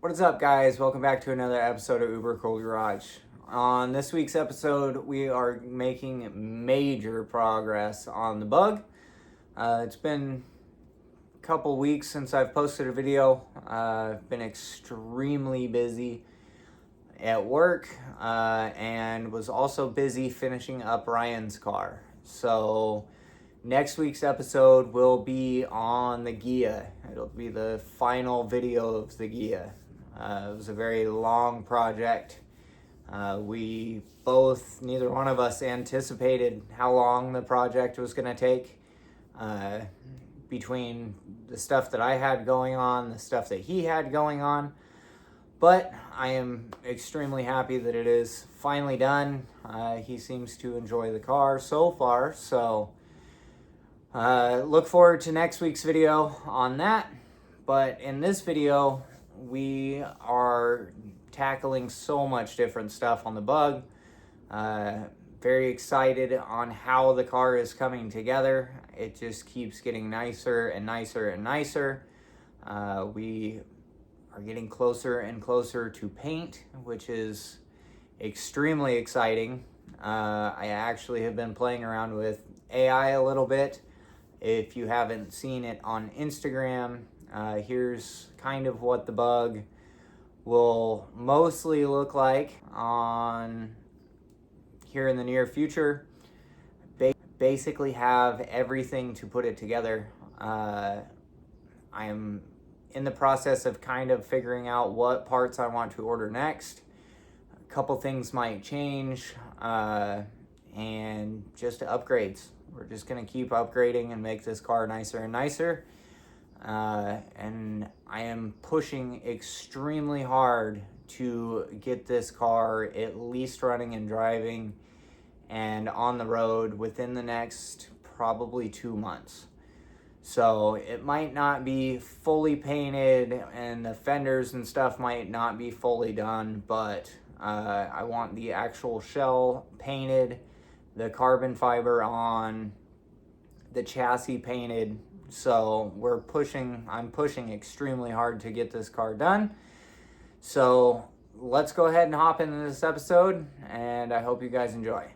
What is up, guys? Welcome back to another episode of Uberkooledgarage. On this week's episode, we are making major progress on the bug. It's been a couple weeks since I've posted a video. I've been extremely busy at work and was also busy finishing up Ryan's car. So next week's episode will be on the Gia. It'll be the final video of the Gia. It was a very long project. We both, neither one of us anticipated how long the project was going to take. Between the stuff that I had going on, the stuff that he had going on. But I am extremely happy that it is finally done. He seems to enjoy the car so far. So look forward to next week's video on that. But in this video, we are tackling so much different stuff on the bug. Very excited on how the car is coming together. It just keeps getting nicer and nicer and nicer. We are getting closer and closer to paint, which is extremely exciting. I actually have been playing around with AI a little bit. If you haven't seen it on Instagram, here's kind of what the bug will mostly look like on here in the near future. Basically have everything to put it together. I am in the process of kind of figuring out what parts I want to order next. A couple things might change, and just upgrades. We're just gonna keep upgrading and make this car nicer and nicer. And I am pushing extremely hard to get this car at least running and driving and on the road within the next probably 2 months. So it might not be fully painted and the fenders and stuff might not be fully done, but I want the actual shell painted, the carbon fiber on, the chassis painted. So I'm pushing extremely hard to get this car done. So let's go ahead and hop into this episode, and I hope you guys enjoy.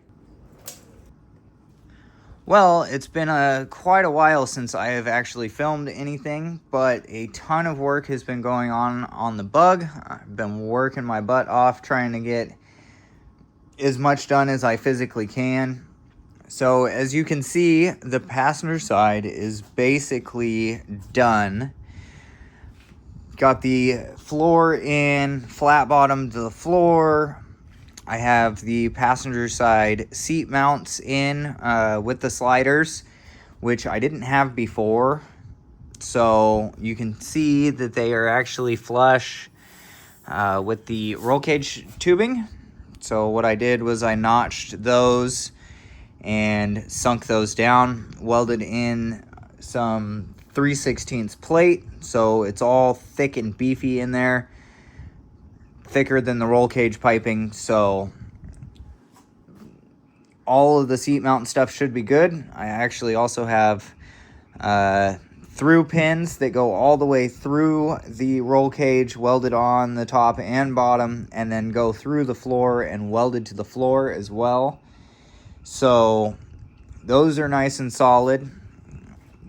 Well, it's been quite a while since I have actually filmed anything, but a ton of work has been going on the bug. I've been working my butt off trying to get as much done as I physically can. So as you can see, the passenger side is basically done. Got the floor in, flat bottom to the floor. I have the passenger side seat mounts in with the sliders, which I didn't have before. So you can see that they are actually flush with the roll cage tubing. So what I did was I notched those and sunk those down, welded in some 3/16 plate, so it's all thick and beefy in there, thicker than the roll cage piping. So all of the seat mount stuff should be good. I actually also have through pins that go all the way through the roll cage, welded on the top and bottom, and then go through the floor and welded to the floor as well. So those are nice and solid.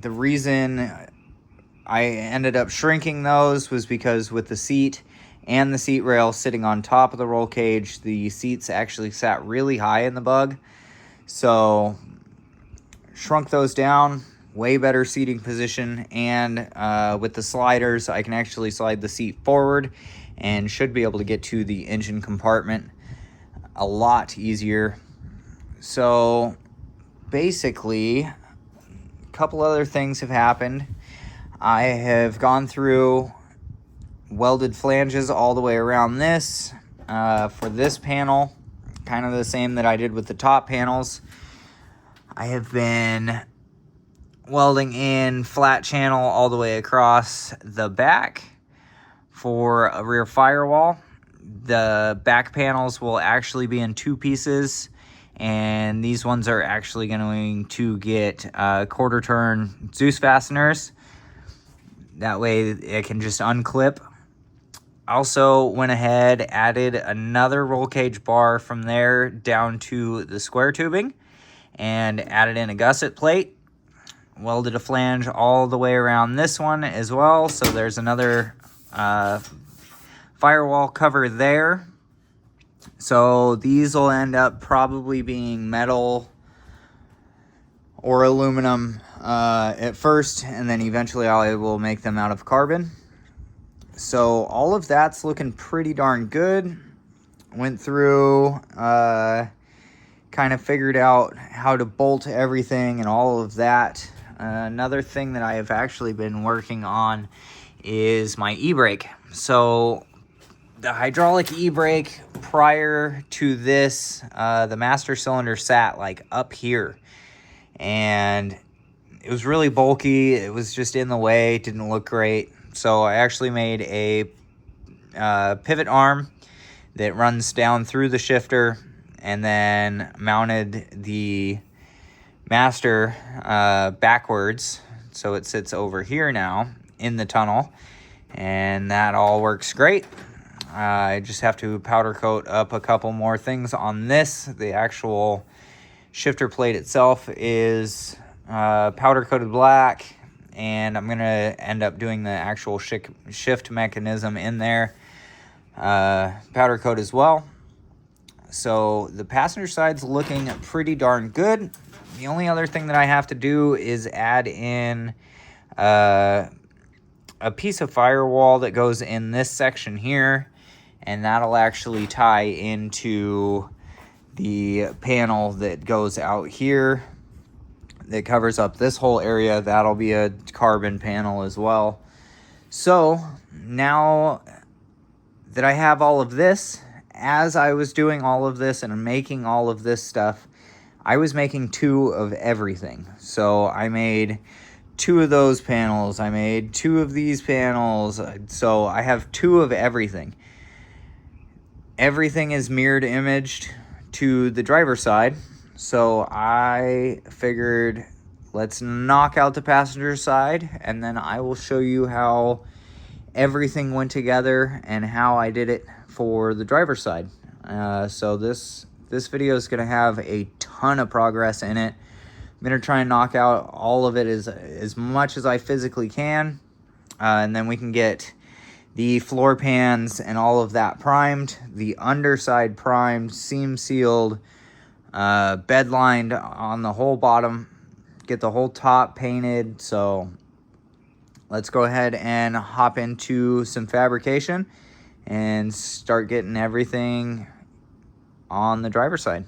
The reason I ended up shrinking those was because with the seat and the seat rail sitting on top of the roll cage, the seats actually sat really high in the bug. So shrunk those down, way better seating position, and with the sliders, I can actually slide the seat forward and should be able to get to the engine compartment a lot easier. So basically, a couple other things have happened. I have gone through welded flanges all the way around this for this panel, kind of the same that I did with the top panels. I have been welding in flat channel all the way across the back for a rear firewall. The back panels will actually be in 2 pieces, and these ones are actually going to get quarter turn Zeus fasteners. That way it can just unclip. Also went ahead, added another roll cage bar from there down to the square tubing, and added in a gusset plate. Welded a flange all the way around this one as well, so there's another firewall cover there. So these will end up probably being metal or aluminum at first, and then eventually I will make them out of carbon. So all of that's looking pretty darn good. Went through, kind of figured out how to bolt everything and all of that. Another thing that I have actually been working on is my e-brake. So the hydraulic e-brake prior to this, the master cylinder sat like up here, and it was really bulky. It was just in the way, it didn't look great. So I actually made a pivot arm that runs down through the shifter, and then mounted the master backwards, so it sits over here now in the tunnel, and that all works great. I just have to powder coat up a couple more things on this. The actual shifter plate itself is powder coated black, and I'm gonna end up doing the actual shift mechanism in there powder coat as well. So the passenger side's looking pretty darn good. The only other thing that I have to do is add in a piece of firewall that goes in this section here, and that'll actually tie into the panel that goes out here that covers up this whole area. That'll be a carbon panel as well. So now that I have all of this, as I was doing all of this and making all of this stuff, I was making 2 of everything. So I made 2 of those panels, I made 2 of these panels, so I have 2 of everything. Everything is mirrored imaged to the driver's side, so I figured let's knock out the passenger side, and then I will show you how everything went together and how I did it for the driver's side. So this video is going to have a ton of progress in it. I'm going to try and knock out all of it as much as I physically can, and then we can get the floor pans and all of that primed, the underside primed, seam sealed, bed lined on the whole bottom, get the whole top painted. So let's go ahead and hop into some fabrication and start getting everything on the driver's side.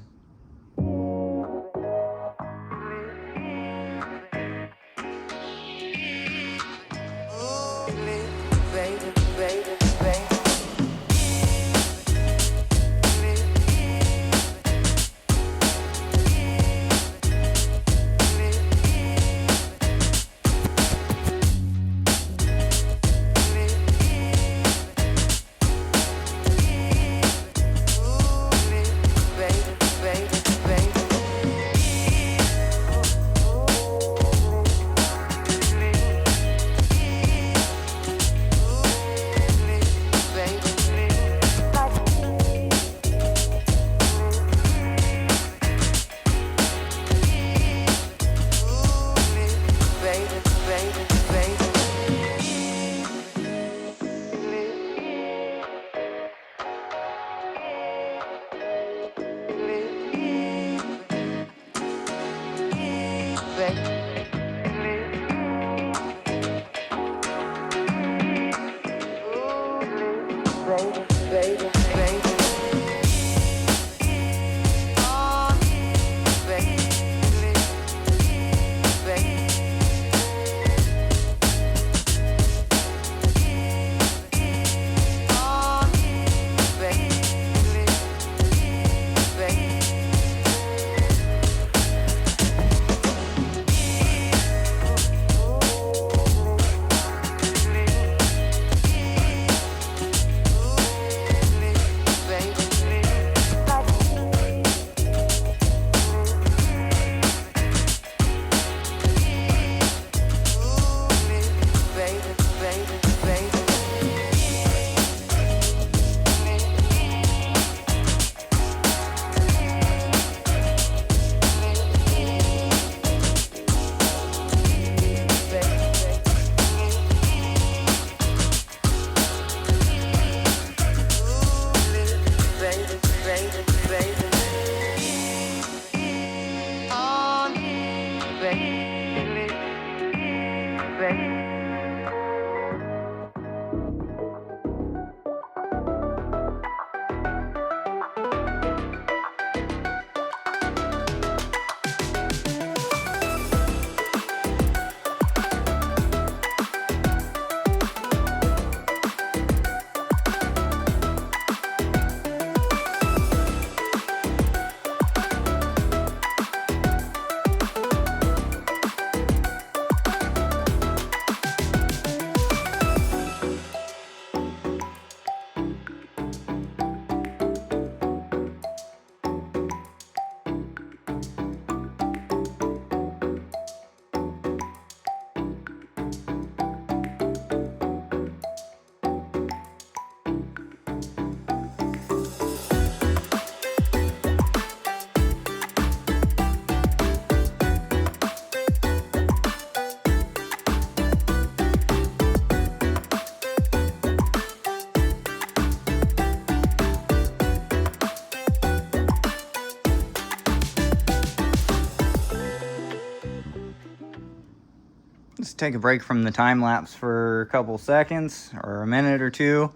take a break from the time lapse for a couple seconds or a minute or two.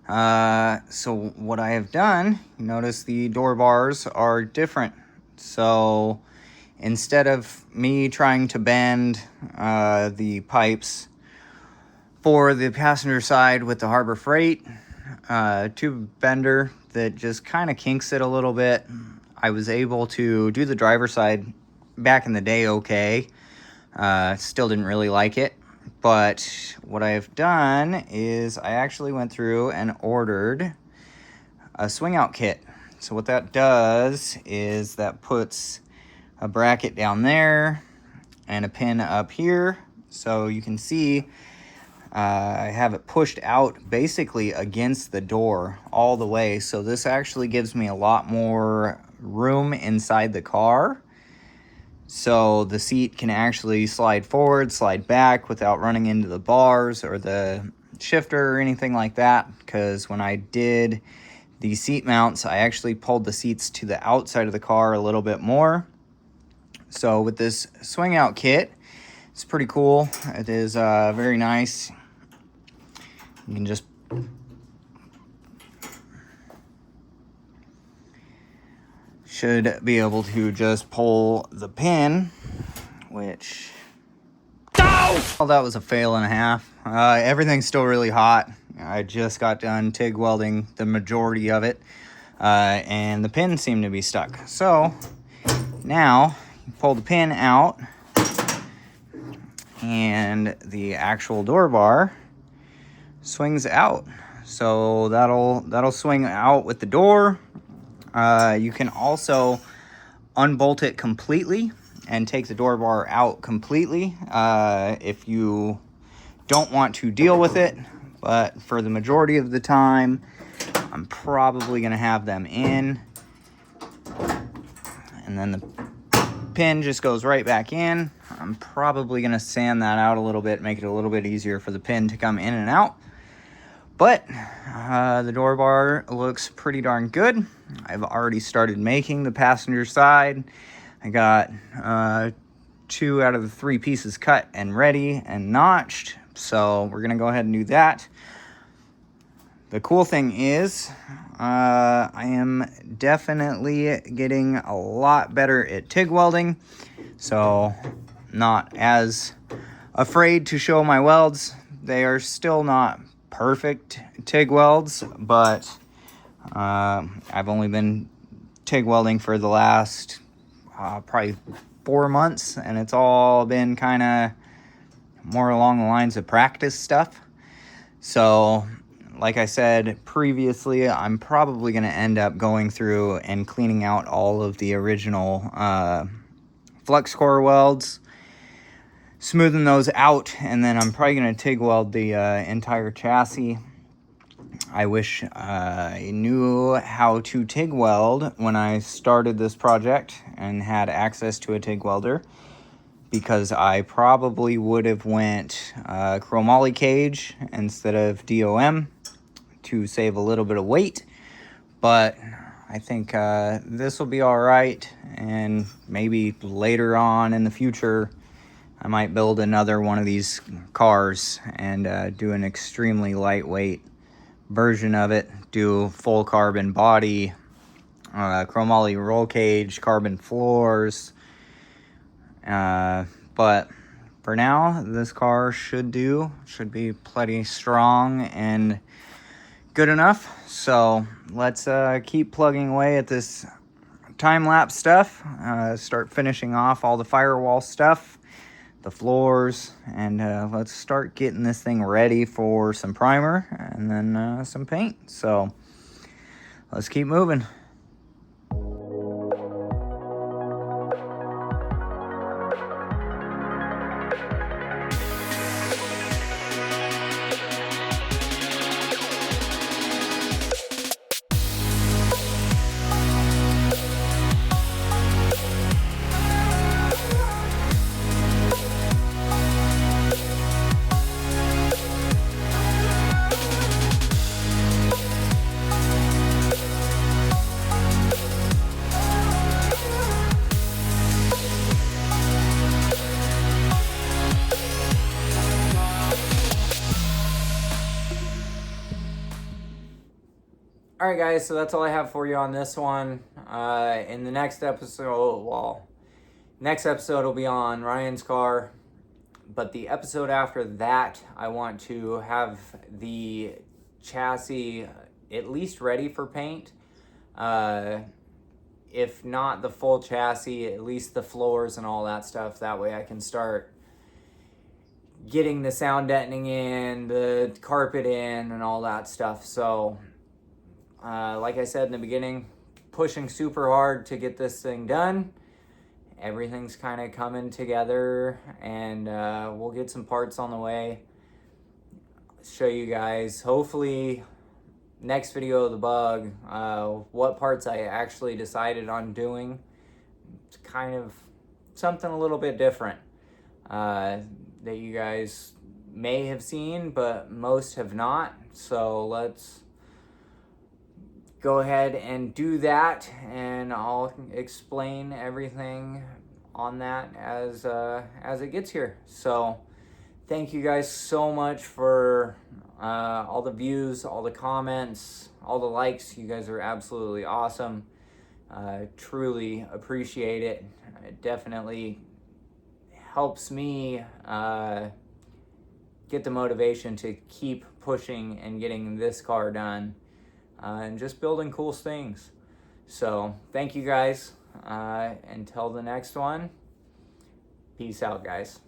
So what I have done, you notice the door bars are different. So instead of me trying to bend the pipes for the passenger side with the Harbor Freight tube bender that just kind of kinks it a little bit, I was able to do the driver's side back in the day okay. Still didn't really like it, but what I've done is I actually went through and ordered a swing out kit. So what that does is that puts a bracket down there and a pin up here. So you can see I have it pushed out basically against the door all the way. So this actually gives me a lot more room inside the car. So the seat can actually slide forward, slide back without running into the bars or the shifter or anything like that. Because when I did the seat mounts, I actually pulled the seats to the outside of the car a little bit more. So with this swing out kit, it's pretty cool. It is very nice. You can just should be able to just pull the pin, which well, that was a fail and a half. Everything's still really hot. I just got done TIG welding the majority of it, and the pin seemed to be stuck. So now you pull the pin out, and the actual door bar swings out. So that'll swing out with the door. You can also unbolt it completely and take the door bar out completely if you don't want to deal with it. But for the majority of the time, I'm probably going to have them in. And then the pin just goes right back in. I'm probably going to sand that out a little bit, make it a little bit easier for the pin to come in and out. But the door bar looks pretty darn good. I've already started making the passenger side. I got 2 out of the 3 pieces cut and ready and notched. So we're going to go ahead and do that. The cool thing is I am definitely getting a lot better at TIG welding. So not as afraid to show my welds. They are still not perfect TIG welds, but I've only been TIG welding for the last probably 4 months, and it's all been kind of more along the lines of practice stuff. So like I said previously, I'm probably going to end up going through and cleaning out all of the original flux core welds, smoothing those out, and then I'm probably going to TIG weld the entire chassis. I wish I knew how to TIG weld when I started this project and had access to a TIG welder, because I probably would have went chromoly cage instead of DOM to save a little bit of weight. But I think this will be all right, and maybe later on in the future I might build another one of these cars and do an extremely lightweight version of it, do full carbon body, chromoly roll cage, carbon floors. But for now, this car should be plenty strong and good enough. So let's keep plugging away at this time-lapse stuff, start finishing off all the firewall stuff, the floors, and let's start getting this thing ready for some primer and then some paint. So let's keep moving. All right, guys, so that's all I have for you on this one. In the next episode, next episode will be on Ryan's car, but the episode after that, I want to have the chassis at least ready for paint. If not the full chassis, at least the floors and all that stuff. That way I can start getting the sound deadening in, the carpet in, and all that stuff. So like I said in the beginning, pushing super hard to get this thing done. Everything's kind of coming together, and we'll get some parts on the way. Show you guys, hopefully, next video of the bug, what parts I actually decided on doing. It's kind of something a little bit different that you guys may have seen, but most have not. So let's go ahead and do that, and I'll explain everything on that as it gets here. So thank you guys so much for all the views, all the comments, all the likes. You guys are absolutely awesome. Truly appreciate it. It definitely helps me get the motivation to keep pushing and getting this car done. And just building cool things. So thank you guys. Until the next one, peace out, guys.